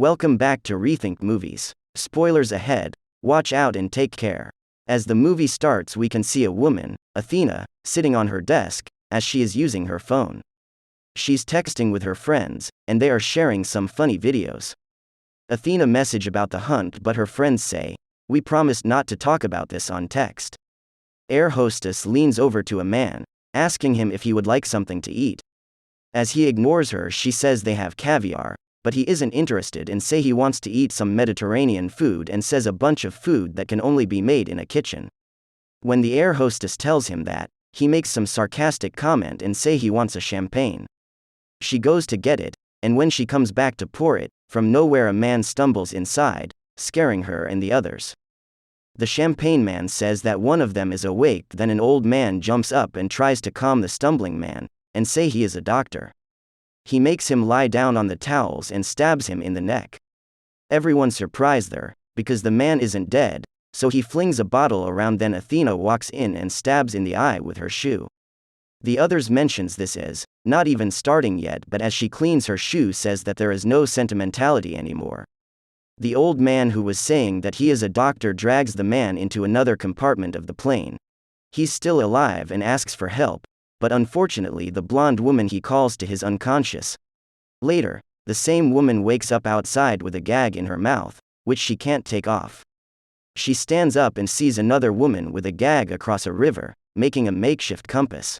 Welcome back to Rethink Movies. Spoilers ahead, watch out and take care. As the movie starts, we can see a woman, Athena, sitting on her desk, as she is using her phone. She's texting with her friends, and they are sharing some funny videos. Athena message about the hunt, but her friends say, "We promised not to talk about this on text." Air hostess leans over to a man, asking him if he would like something to eat. As he ignores her, she says they have caviar, but he isn't interested and say he wants to eat some Mediterranean food and says a bunch of food that can only be made in a kitchen. When the air hostess tells him that, he makes some sarcastic comment and say he wants a champagne. She goes to get it, and when she comes back to pour it, from nowhere a man stumbles inside, scaring her and the others. The champagne man says that one of them is awake, then an old man jumps up and tries to calm the stumbling man, and say he is a doctor. He makes him lie down on the towels and stabs him in the neck. Everyone surprised there, because the man isn't dead, so he flings a bottle around, then Athena walks in and stabs in the eye with her shoe. The others mentions this as, not even starting yet, but as she cleans her shoe says that there is no sentimentality anymore. The old man who was saying that he is a doctor drags the man into another compartment of the plane. He's still alive and asks for help, but unfortunately the blonde woman he calls to is unconscious. Later, the same woman wakes up outside with a gag in her mouth, which she can't take off. She stands up and sees another woman with a gag across a river, making a makeshift compass.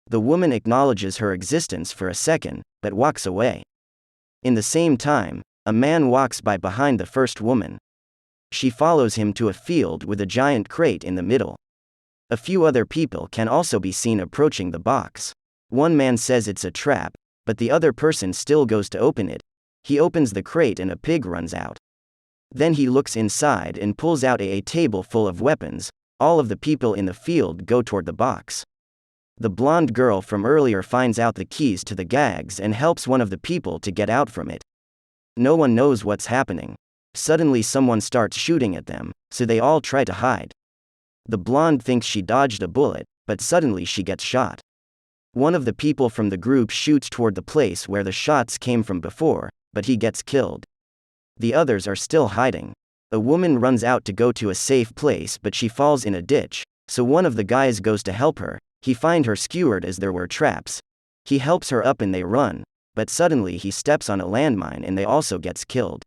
The woman acknowledges her existence for a second, but walks away. In the same time, a man walks by behind the first woman. She follows him to a field with a giant crate in the middle. A few other people can also be seen approaching the box. One man says it's a trap, but the other person still goes to open it. He opens the crate and a pig runs out. Then he looks inside and pulls out a table full of weapons. All of the people in the field go toward the box. The blonde girl from earlier finds out the keys to the gags and helps one of the people to get out from it. No one knows what's happening. Suddenly someone starts shooting at them, so they all try to hide. The blonde thinks she dodged a bullet, but suddenly she gets shot. One of the people from the group shoots toward the place where the shots came from before, but he gets killed. The others are still hiding. A woman runs out to go to a safe place, but she falls in a ditch, so one of the guys goes to help her. He finds her skewered as there were traps. He helps her up and they run, but suddenly he steps on a landmine and they also gets killed.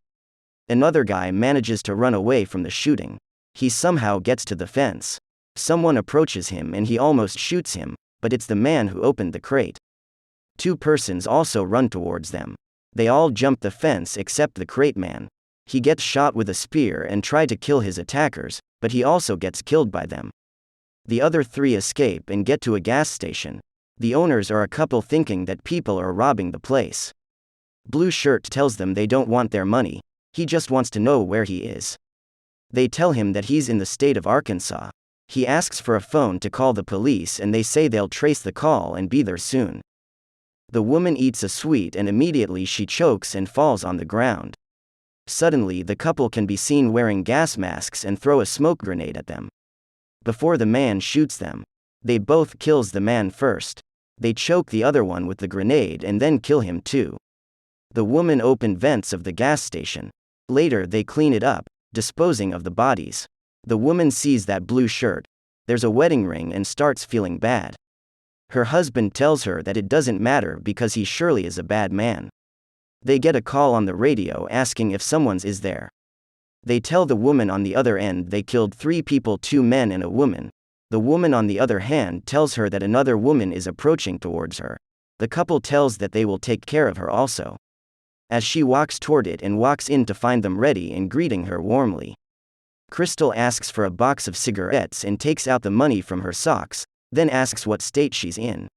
Another guy manages to run away from the shooting. He somehow gets to the fence. Someone approaches him and he almost shoots him, but it's the man who opened the crate. Two persons also run towards them. They all jump the fence except the crate man. He gets shot with a spear and try to kill his attackers, but he also gets killed by them. The other three escape and get to a gas station. The owners are a couple thinking that people are robbing the place. Blue Shirt tells them they don't want their money, he just wants to know where he is. They tell him that he's in the state of Arkansas. He asks for a phone to call the police and they say they'll trace the call and be there soon. The woman eats a sweet and immediately she chokes and falls on the ground. Suddenly the couple can be seen wearing gas masks and throw a smoke grenade at them. Before the man shoots them, they both kills the man first. They choke the other one with the grenade and then kill him too. The woman opened vents of the gas station. Later they clean it up, disposing of the bodies. The woman sees that Blue Shirt. There's a wedding ring and starts feeling bad. Her husband tells her that it doesn't matter because he surely is a bad man. They get a call on the radio asking if someone is there. They tell the woman on the other end they killed 3 people, 2 men and a woman. The woman on the other hand tells her that another woman is approaching towards her. The couple tells that they will take care of her also. As she walks toward it and walks in to find them ready and greeting her warmly. Crystal asks for a box of cigarettes and takes out the money from her socks, then asks what state she's in.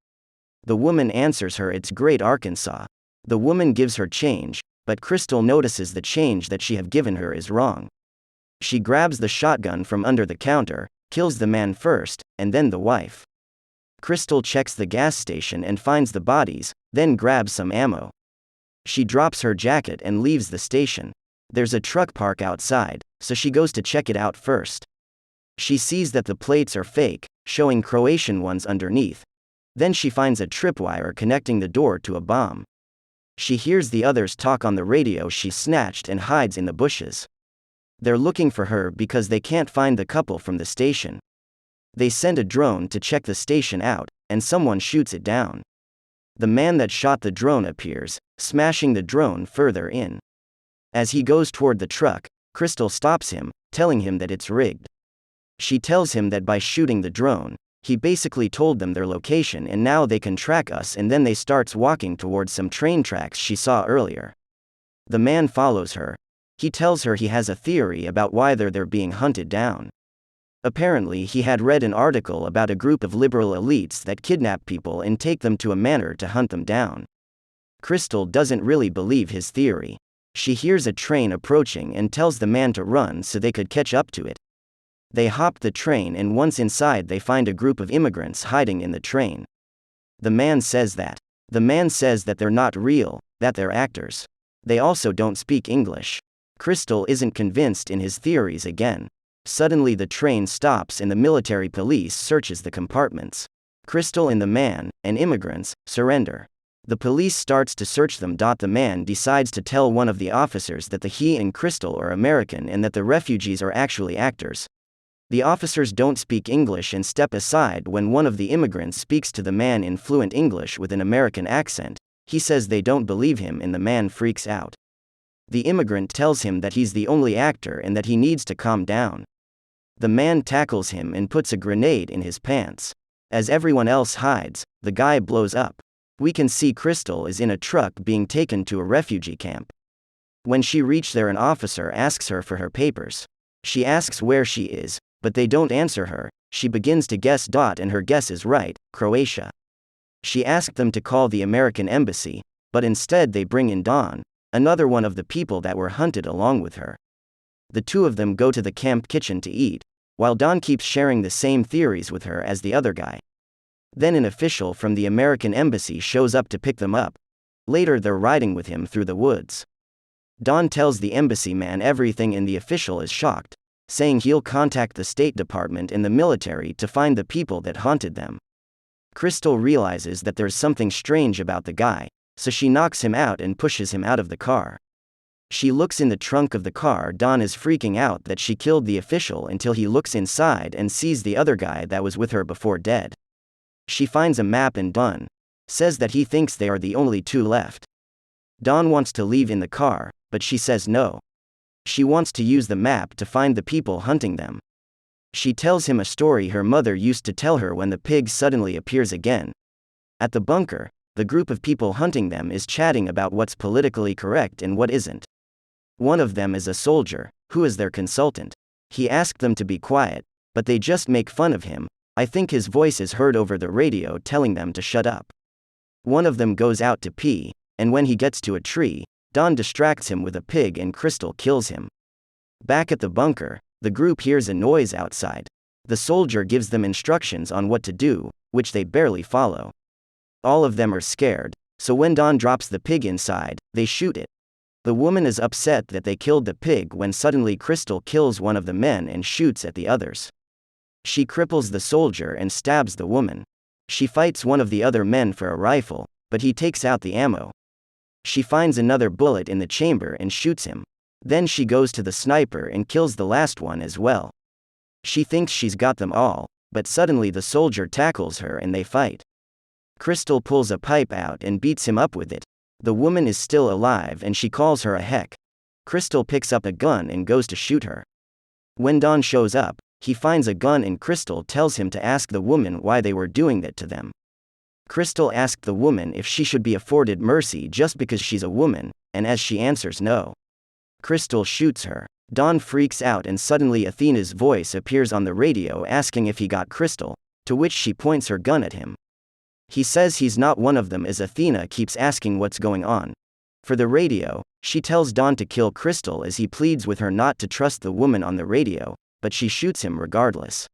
The woman answers her it's Great Arkansas. The woman gives her change, but Crystal notices the change that she have given her is wrong. She grabs the shotgun from under the counter, kills the man first, and then the wife. Crystal checks the gas station and finds the bodies, then grabs some ammo. She drops her jacket and leaves the station. There's a truck park outside, so she goes to check it out first. She sees that the plates are fake, showing Croatian ones underneath. Then she finds a tripwire connecting the door to a bomb. She hears the others talk on the radio. She snatched and hides in the bushes. They're looking for her because they can't find the couple from the station. They send a drone to check the station out, and someone shoots it down. The man that shot the drone appears, smashing the drone further in. As he goes toward the truck, Crystal stops him, telling him that it's rigged. She tells him that by shooting the drone, he basically told them their location and now they can track us, and then they starts walking towards some train tracks she saw earlier. The man follows her. He tells her he has a theory about why they're being hunted down. Apparently he had read an article about a group of liberal elites that kidnap people and take them to a manor to hunt them down. Crystal doesn't really believe his theory. She hears a train approaching and tells the man to run so they could catch up to it. They hop the train, and once inside they find a group of immigrants hiding in the train. The man says that they're not real, that they're actors. They also don't speak English. Crystal isn't convinced in his theories again. Suddenly the train stops and the military police searches the compartments. Crystal and the man, and immigrants, surrender. The police starts to search them. The man decides to tell one of the officers that he and Crystal are American and that the refugees are actually actors. The officers don't speak English and step aside when one of the immigrants speaks to the man in fluent English with an American accent. He says they don't believe him and the man freaks out. The immigrant tells him that he's the only actor and that he needs to calm down. The man tackles him and puts a grenade in his pants. As everyone else hides, the guy blows up. We can see Crystal is in a truck being taken to a refugee camp. When she reaches there, an officer asks her for her papers. She asks where she is, but they don't answer her. She begins to guess. And her guess is right, Croatia. She asked them to call the American embassy, but instead they bring in Dawn, another one of the people that were hunted along with her. The two of them go to the camp kitchen to eat, while Dawn keeps sharing the same theories with her as the other guy. Then an official from the American embassy shows up to pick them up. Later they're riding with him through the woods. Dawn tells the embassy man everything and the official is shocked, saying he'll contact the State Department and the military to find the people that haunted them. Crystal realizes that there's something strange about the guy, so she knocks him out and pushes him out of the car. She looks in the trunk of the car. Dawn is freaking out that she killed the official until he looks inside and sees the other guy that was with her before dead. She finds a map and Dawn says that he thinks they are the only two left. Dawn wants to leave in the car, but she says no. She wants to use the map to find the people hunting them. She tells him a story her mother used to tell her when the pig suddenly appears again. At the bunker, the group of people hunting them is chatting about what's politically correct and what isn't. One of them is a soldier, who is their consultant. He asked them to be quiet, but they just make fun of him. I think his voice is heard over the radio telling them to shut up. One of them goes out to pee, and when he gets to a tree, Dawn distracts him with a pig and Crystal kills him. Back at the bunker, the group hears a noise outside. The soldier gives them instructions on what to do, which they barely follow. All of them are scared, so when Dawn drops the pig inside, they shoot it. The woman is upset that they killed the pig when suddenly Crystal kills one of the men and shoots at the others. She cripples the soldier and stabs the woman. She fights one of the other men for a rifle, but he takes out the ammo. She finds another bullet in the chamber and shoots him. Then she goes to the sniper and kills the last one as well. She thinks she's got them all, but suddenly the soldier tackles her and they fight. Crystal pulls a pipe out and beats him up with it. The woman is still alive and she calls her a heck. Crystal picks up a gun and goes to shoot her. When Dawn shows up, he finds a gun and Crystal tells him to ask the woman why they were doing that to them. Crystal asked the woman if she should be afforded mercy just because she's a woman, and as she answers no, Crystal shoots her. Dawn freaks out and suddenly Athena's voice appears on the radio asking if he got Crystal, to which she points her gun at him. He says he's not one of them as Athena keeps asking what's going on. For the radio, she tells Dawn to kill Crystal as he pleads with her not to trust the woman on the radio, but she shoots him regardless.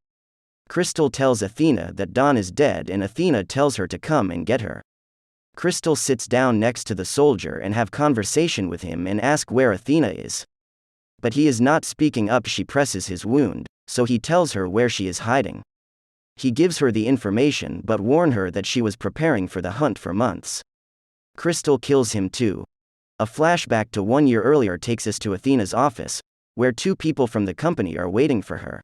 Crystal tells Athena that Dawn is dead and Athena tells her to come and get her. Crystal sits down next to the soldier and have conversation with him and ask where Athena is. But he is not speaking up. She presses his wound, so he tells her where she is hiding. He gives her the information but warns her that she was preparing for the hunt for months. Crystal kills him too. A flashback to 1 year earlier takes us to Athena's office, where 2 people from the company are waiting for her.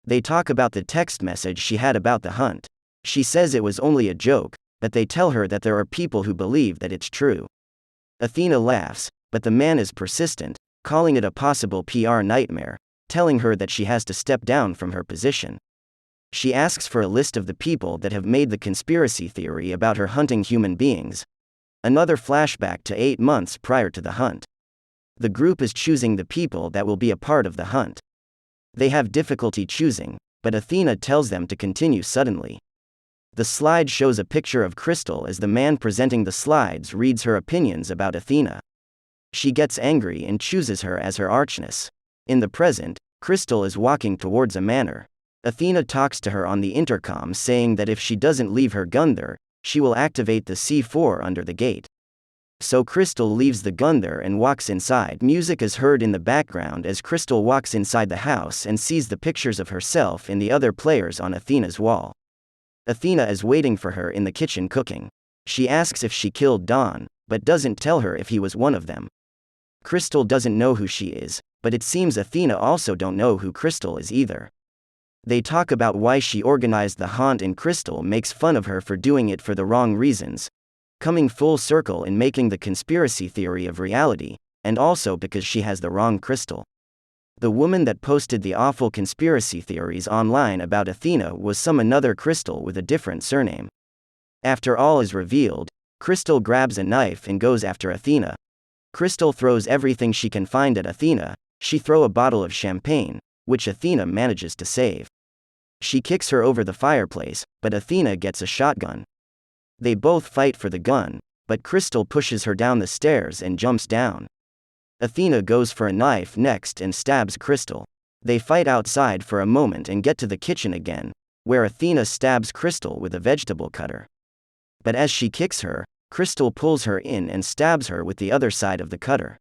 They talk about the text message she had about the hunt. She says it was only a joke, but they tell her that there are people who believe that it's true. Athena laughs, but the man is persistent, calling it a possible PR nightmare, telling her that she has to step down from her position. She asks for a list of the people that have made the conspiracy theory about her hunting human beings. Another flashback to 8 months prior to the hunt. The group is choosing the people that will be a part of the hunt. They have difficulty choosing, but Athena tells them to continue suddenly. The slide shows a picture of Crystal as the man presenting the slides reads her opinions about Athena. She gets angry and chooses her as her archness. In the present, Crystal is walking towards a manor. Athena talks to her on the intercom saying that if she doesn't leave her gun there, she will activate the C4 under the gate. So Crystal leaves the gun there and walks inside. Music is heard in the background as Crystal walks inside the house and sees the pictures of herself and the other players on Athena's wall. Athena is waiting for her in the kitchen cooking. She asks if she killed Don, but doesn't tell her if he was one of them. Crystal doesn't know who she is, but it seems Athena also don't know who Crystal is either. They talk about why she organized the haunt and Crystal makes fun of her for doing it for the wrong reasons, coming full circle in making the conspiracy theory of reality, and also because she has the wrong Crystal. The woman that posted the awful conspiracy theories online about Athena was some another Crystal with a different surname. After all is revealed, Crystal grabs a knife and goes after Athena. Crystal throws everything she can find at Athena. She throws a bottle of champagne, which Athena manages to save. She kicks her over the fireplace, but Athena gets a shotgun. They both fight for the gun, but Crystal pushes her down the stairs and jumps down. Athena goes for a knife next and stabs Crystal. They fight outside for a moment and get to the kitchen again, where Athena stabs Crystal with a vegetable cutter. But as she kicks her, Crystal pulls her in and stabs her with the other side of the cutter.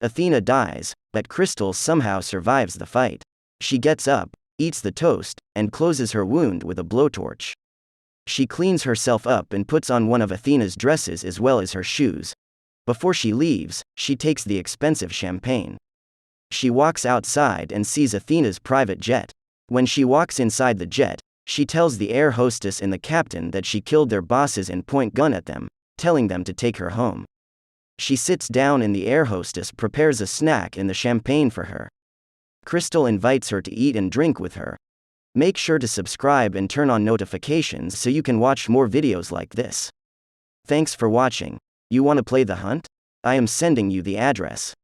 Athena dies, but Crystal somehow survives the fight. She gets up, eats the toast, and closes her wound with a blowtorch. She cleans herself up and puts on one of Athena's dresses as well as her shoes. Before she leaves, she takes the expensive champagne. She walks outside and sees Athena's private jet. When she walks inside the jet, she tells the air hostess and the captain that she killed their bosses and point gun at them, telling them to take her home. She sits down and the air hostess prepares a snack and the champagne for her. Crystal invites her to eat and drink with her. Make sure to subscribe and turn on notifications so you can watch more videos like this. Thanks for watching. You want to play the hunt? I am sending you the address.